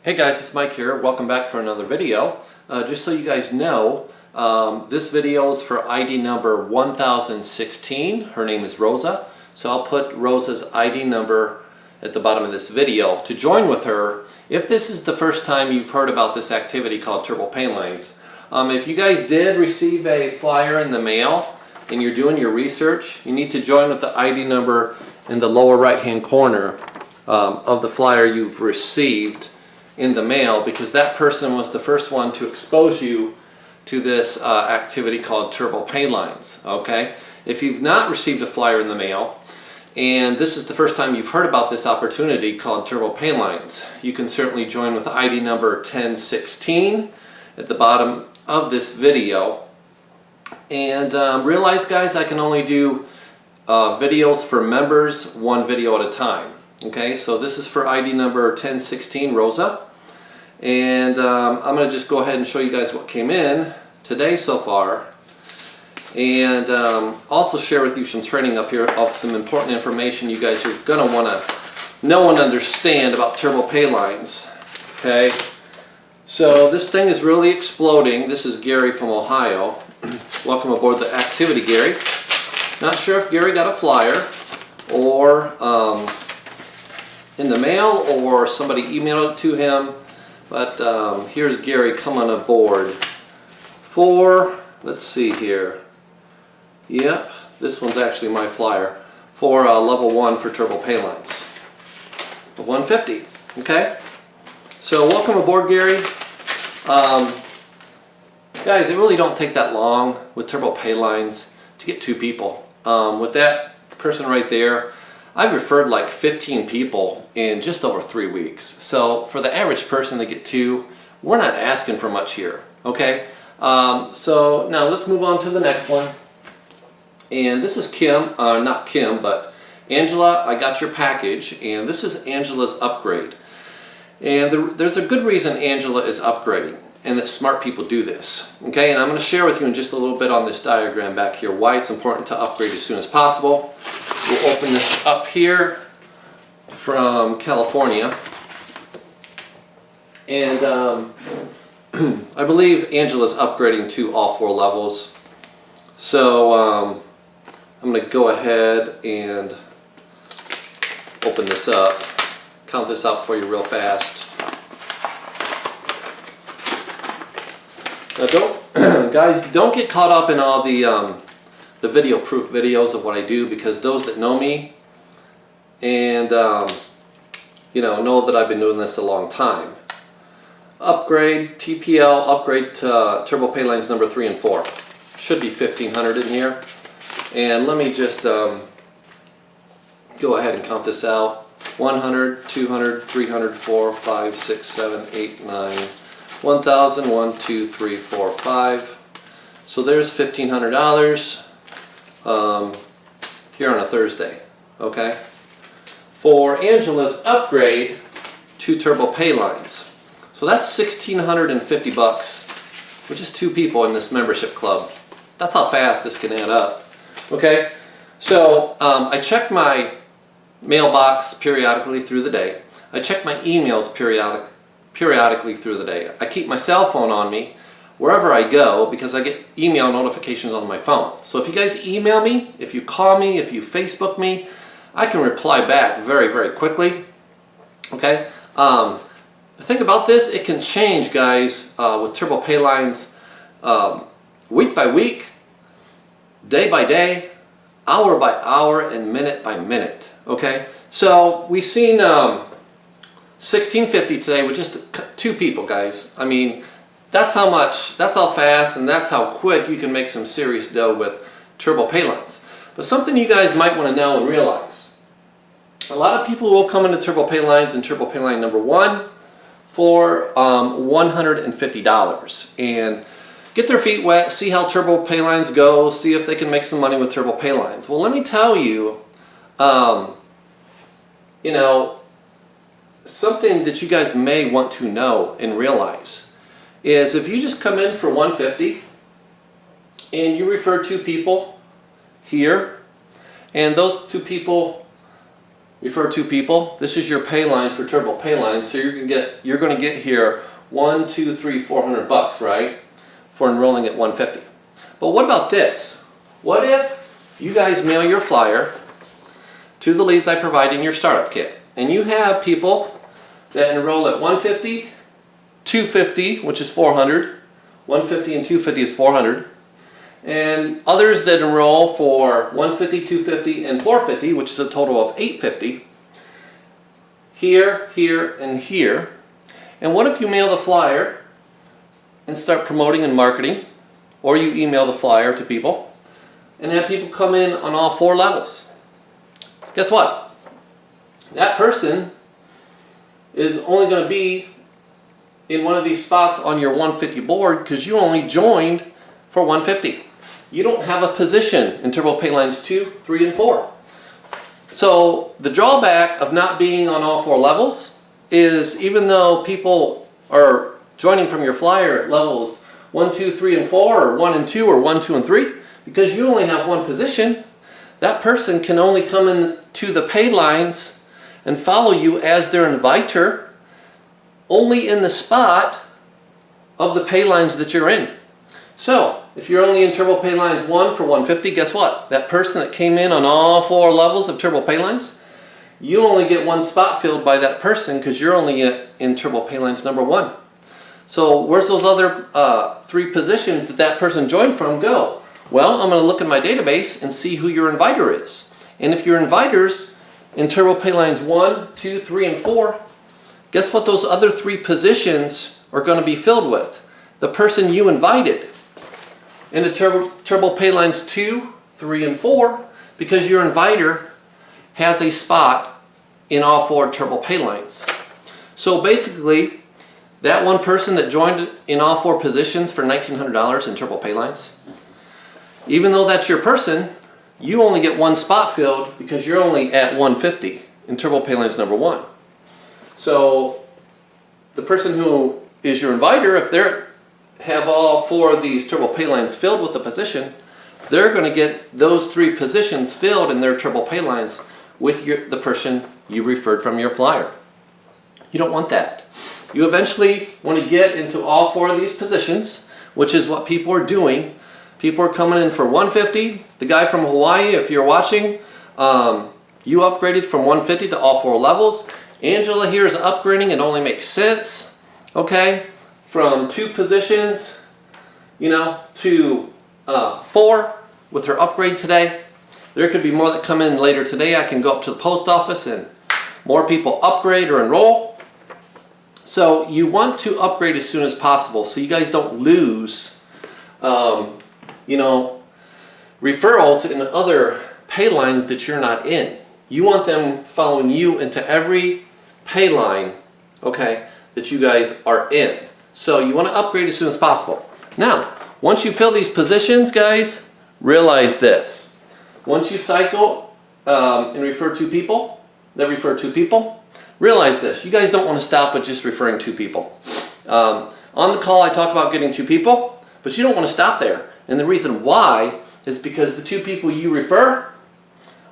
Hey guys, it's Mike here. Welcome back for another video. Just so you guys know, this video is for ID number 1016. Her name is Rosa. So I'll put Rosa's ID number at the bottom of this video to join with her. If this is the first time you've heard about this activity called Turbo Paint Lines, if you guys did receive a flyer in the mail and you're doing your research, you need to join with the ID number in the lower right hand corner of the flyer you've received in the mail, because that person was the first one to expose you to this activity called Turbo Paint Lines. Okay, if you've not received a flyer in the mail and this is the first time you've heard about this opportunity called Turbo Paint Lines, you can certainly join with ID number 1016 at the bottom of this video. And realize, guys, I can only do videos for members, one video at a time. Okay, so this is for ID number 1016, Rosa. And I'm going to just go ahead and show you guys what came in today so far. And also share with you some training up here of some important information you guys are going to want to know and understand about Turbo Paint Lines. Okay, so this thing is really exploding. This is Gary from Ohio. Welcome aboard the activity, Gary. Not sure if Gary got a flyer or in the mail or somebody emailed it to him, but here's Gary coming aboard for, let's see here, yep, this one's actually my flyer for level 1 for Turbo Paint Lines of 150. Okay, so welcome aboard, Gary. Guys, it really don't take that long with Turbo Paint Lines to get 2 people. With that person right there, I've referred like 15 people in just over 3 weeks. So for the average person to get 2, we're not asking for much here. Okay, so now let's move on to the next one. And this is Kim, not Kim, but Angela. I got your package, and this is Angela's upgrade. And there's a good reason Angela is upgrading, and that smart people do this. Okay, and I'm going to share with you in just a little bit on this diagram back here why it's important to upgrade as soon as possible. We'll open this up here from California. And I believe Angela's upgrading to all 4 levels. So I'm going to go ahead and open this up. Count this out for you real fast. Now guys, don't get caught up in all the video proof videos of what I do, because those that know me and you know that I've been doing this a long time. Upgrade TPL, upgrade to Turbo Paint Lines number 3 and 4. Should be 1500 in here. And let me just go ahead and count this out. 100, 200, 300, 4, 5, 6, 7, 8, 9, 1000, 1, 2, 3, 4, 5. So there's $1,500 here on a Thursday. Okay, for Angela's upgrade to Turbo Paint Lines. So that's $1,650, which is 2 people in this membership club. That's how fast this can add up. Okay, so I check my mailbox periodically through the day. I check my emails periodically through the day. I keep my cell phone on me wherever I go, because I get email notifications on my phone. So if you guys email me, if you call me, if you Facebook me, I can reply back very, very quickly. Okay, the thing about this, it can change, guys, with Turbo Paint Lines week by week, day by day, hour by hour, and minute by minute. Okay, so we've seen $1,650 today with just 2 people, guys. I mean, that's how much, that's how fast, and that's how quick you can make some serious dough with Turbo Paint Lines. But something you guys might want to know and realize, a lot of people will come into Turbo Paint Lines and Turbo Paint Line number 1 for $150 and get their feet wet, see how Turbo Paint Lines go, see if they can make some money with Turbo Paint Lines. Well, let me tell you, you know, something that you guys may want to know and realize is, if you just come in for $150 and you refer 2 people here, and those 2 people refer two people. This is your pay line for Turbo Pay Line. So you're going to get here 1, 2, 3, $400, right? For enrolling at 150. But what about this? What if you guys mail your flyer to the leads I provide in your startup kit, and you have people that enroll at 150, 250, which is 400, 150 and 250 is 400, and others that enroll for 150, 250, and 450, which is a total of 850, here, here, and here. And what if you mail the flyer and start promoting and marketing, or you email the flyer to people and have people come in on all 4 levels? Guess what? That person is only going to be in one of these spots on your 150 board because you only joined for 150. You don't have a position in Turbo Pay Lines 2, 3, and 4. So the drawback of not being on all 4 levels is, even though people are joining from your flyer at levels 1, 2, 3, and 4, or 1 and 2, or 1, 2, and 3, because you only have one position, that person can only come into the pay lines and follow you as their inviter only in the spot of the pay lines that you're in. So if you're only in Turbo Pay Lines 1 for 150, guess what? That person that came in on all 4 levels of Turbo Pay Lines, you only get 1 spot filled by that person because you're only in Turbo Pay Lines number 1. So where's those other 3 positions that person joined from go? Well, I'm going to look in my database and see who your inviter is. And if your inviters in Turbo Pay Lines 1, 2, 3, and 4, guess what those other 3 positions are going to be filled with? The person you invited into Turbo Pay Lines 2, 3, and 4, because your inviter has a spot in all 4 Turbo Pay Lines. So basically, that one person that joined in all 4 positions for $1,900 in Turbo Pay Lines, even though that's your person, you only get 1 spot filled because you're only at 150 in Turbo Pay Lines number 1. So the person who is your inviter, if they have all 4 of these Turbo Pay Lines filled with a position, they're going to get those 3 positions filled in their Turbo Pay Lines with the person you referred from your flyer. You don't want that. You eventually want to get into all 4 of these positions, which is what people are doing. People are coming in for 150. The guy from Hawaii, if you're watching, you upgraded from 150 to all 4 levels. Angela here is upgrading. It only makes sense, okay? From 2 positions, to 4 with her upgrade today. There could be more that come in later today. I can go up to the post office and more people upgrade or enroll. So you want to upgrade as soon as possible so you guys don't lose, referrals in other pay lines that you're not in. You want them following you into every pay line, okay, that you guys are in. So you want to upgrade as soon as possible. Now, once you fill these positions, guys, realize this. Once you cycle and refer 2 people, realize this. You guys don't want to stop at just referring 2 people. On the call, I talk about getting 2 people, but you don't want to stop there. And the reason why is because the 2 people you refer,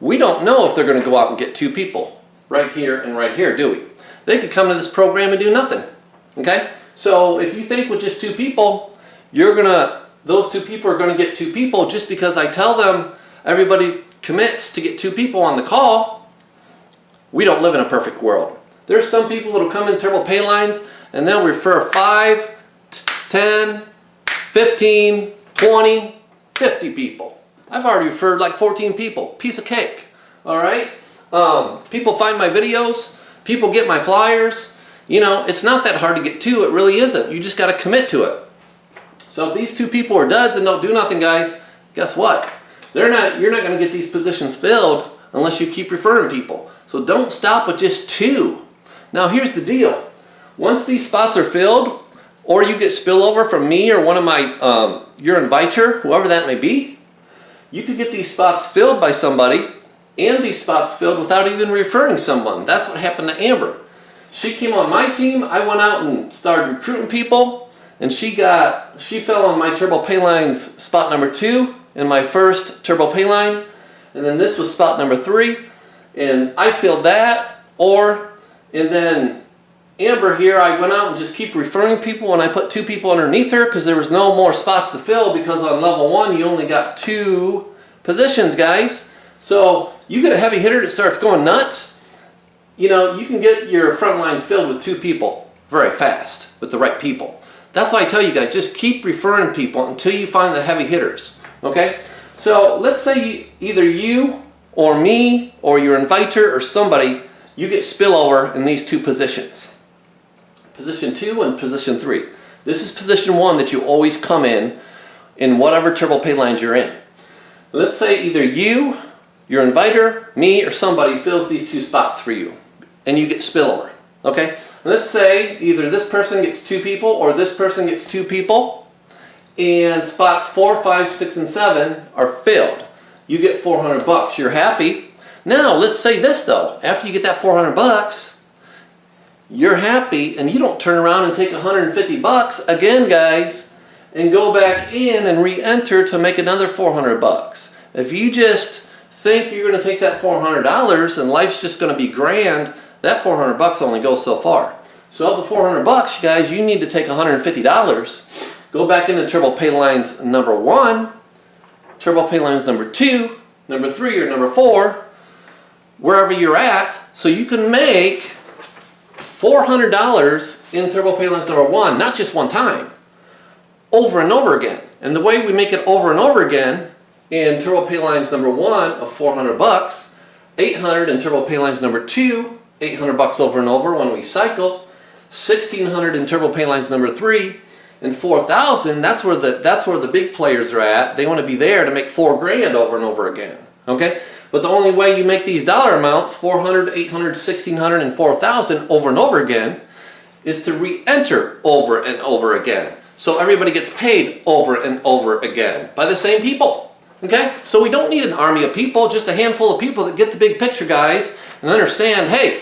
we don't know if they're going to go out and get 2 people right here and right here, do we? They could come to this program and do nothing. Okay? So if you think with just 2 people, those 2 people are going to get 2 people just because I tell them everybody commits to get 2 people on the call, we don't live in a perfect world. There's some people that will come in Turbo Pay Lines and they'll refer 5, 10, 15, 20, 50 people. I've already referred like 14 people. Piece of cake. All right? People find my videos. People get my flyers. It's not that hard to get 2. It really isn't. You just got to commit to it. So if these 2 people are duds and don't do nothing, guys, guess what? You're not going to get these positions filled unless you keep referring people. So don't stop with just 2. Now here's the deal. Once these spots are filled, or you get spillover from me or one of my, your inviter, whoever that may be, you could get these spots filled by somebody and these spots filled without even referring someone. That's what happened to Amber. She came on my team. I went out and started recruiting people, and she fell on my Turbo Pay Lines spot number 2 in my first Turbo Pay Line, and then this was spot number 3. and I filled that. And then Amber here, I went out and just keep referring people, and I put 2 people underneath her because there was no more spots to fill, because on level 1 you only got 2 positions, guys. So you get a heavy hitter that starts going nuts, you know, you can get your front line filled with 2 people very fast with the right people. That's why I tell you guys, just keep referring people until you find the heavy hitters, okay? So let's say either you or me or your inviter or somebody, you get spillover in these 2 positions. Position 2 and position 3. This is position 1 that you always come in whatever turbo pay lines you're in. Let's say either you, your inviter, me, or somebody fills these 2 spots for you, and you get spillover, okay? Let's say either this person gets 2 people or this person gets 2 people, and spots 4, 5, 6, and 7 are filled. You get $400. You're happy. Now let's say this though, after you get that $400, you're happy, and you don't turn around and take $150 again, guys, and go back in and re-enter to make another $400. If you just think you're going to take that $400 and life's just going to be grand, that $400 only goes so far. So of the $400, guys, you need to take $150. Go back into turbo pay lines number 1, turbo pay lines number 2, number 3, or number 4, wherever you're at, so you can make $400 in turbo pay lines number 1, not just one time, over and over again. And the way we make it over and over again in turbo pay lines number 1 of $400, $800 in turbo pay lines number 2, $800 over and over when we cycle, $1,600 in turbo pay lines number 3, and $4,000. That's where the big players are at. They want to be there to make $4 grand over and over again. Okay, but the only way you make these dollar amounts, $400, $800, $1,600, and $4,000 over and over again, is to re-enter over and over again. So everybody gets paid over and over again by the same people. Okay, so we don't need an army of people, just a handful of people that get the big picture, guys, and understand, hey,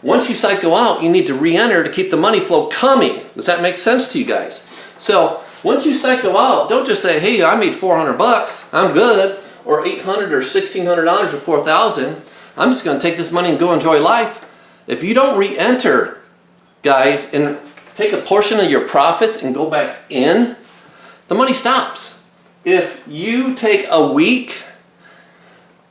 once you cycle out, you need to re-enter to keep the money flow coming. Does that make sense to you guys? So once you cycle out, don't just say, hey, I made $400, I'm good, or $800 or $1,600 or $4,000. I'm just going to take this money and go enjoy life. If you don't re-enter, guys, and take a portion of your profits and go back in, the money stops. If you take a week,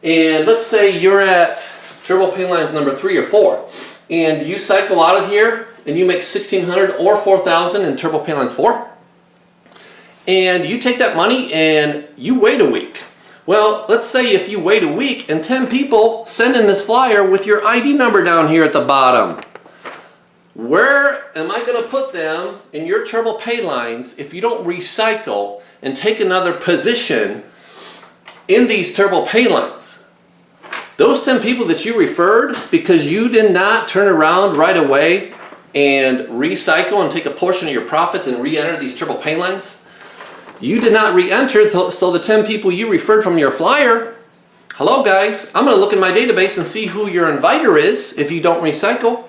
and let's say you're at turbo pay lines number 3 or 4, and you cycle out of here and you make $1,600 or $4,000 in turbo pay lines 4, and you take that money and you wait a week. Well, let's say if you wait a week and 10 people send in this flyer with your ID number down here at the bottom, where am I going to put them in your turbo pay lines if you don't recycle and take another position in these turbo pay lines? Those 10 people that you referred because you did not turn around right away and recycle and take a portion of your profits and re-enter these turbo pay lines, you did not re-enter, so the 10 people you referred from your flyer, hello guys, I'm going to look in my database and see who your inviter is if you don't recycle.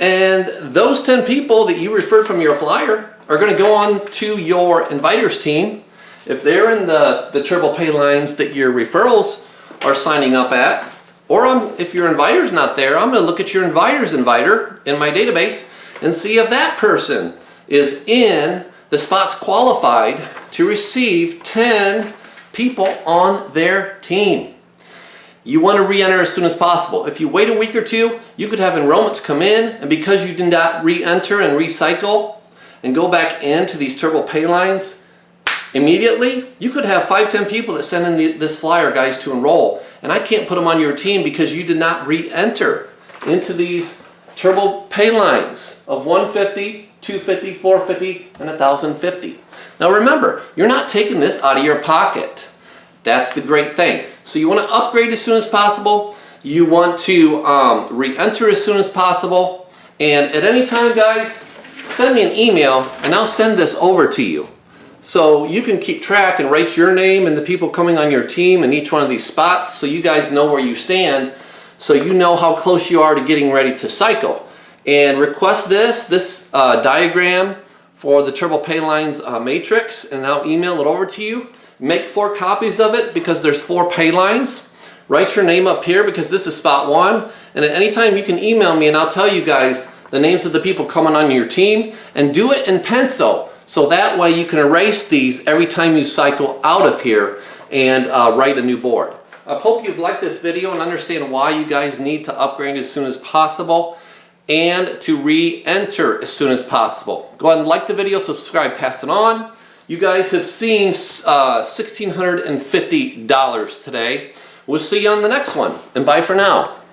And those 10 people that you referred from your flyer are going to go on to your inviters team. If they're in the turbo pay lines that your referrals are signing up at, or if your inviter's not there, I'm going to look at your inviter's inviter in my database and see if that person is in the spots qualified to receive 10 people on their team. You want to re-enter as soon as possible. If you wait a week or 2, you could have enrollments come in, and because you did not re-enter and recycle and go back into these turbo pay lines immediately, you could have 5-10 people that send in this flyer, guys, to enroll, and I can't put them on your team because you did not re-enter into these turbo pay lines of 150, 250, 450, and 1,050. Now remember, you're not taking this out of your pocket. That's the great thing. So you want to upgrade as soon as possible. You want to re-enter as soon as possible. And at any time, guys, send me an email and I'll send this over to you. So you can keep track and write your name and the people coming on your team in each one of these spots, so you guys know where you stand, so you know how close you are to getting ready to cycle. And request this diagram for the turbo pay lines matrix, and I'll email it over to you. Make 4 copies of it because there's 4 pay lines. write your name up here because this is spot 1. And at any time you can email me and I'll tell you guys the names of the people coming on your team. And do it in pencil, so that way you can erase these every time you cycle out of here and write a new board. I hope you've liked this video and understand why you guys need to upgrade as soon as possible and to re-enter as soon as possible. Go ahead and like the video, subscribe, pass it on. You guys have seen $1,650 today. We'll see you on the next one, and bye for now.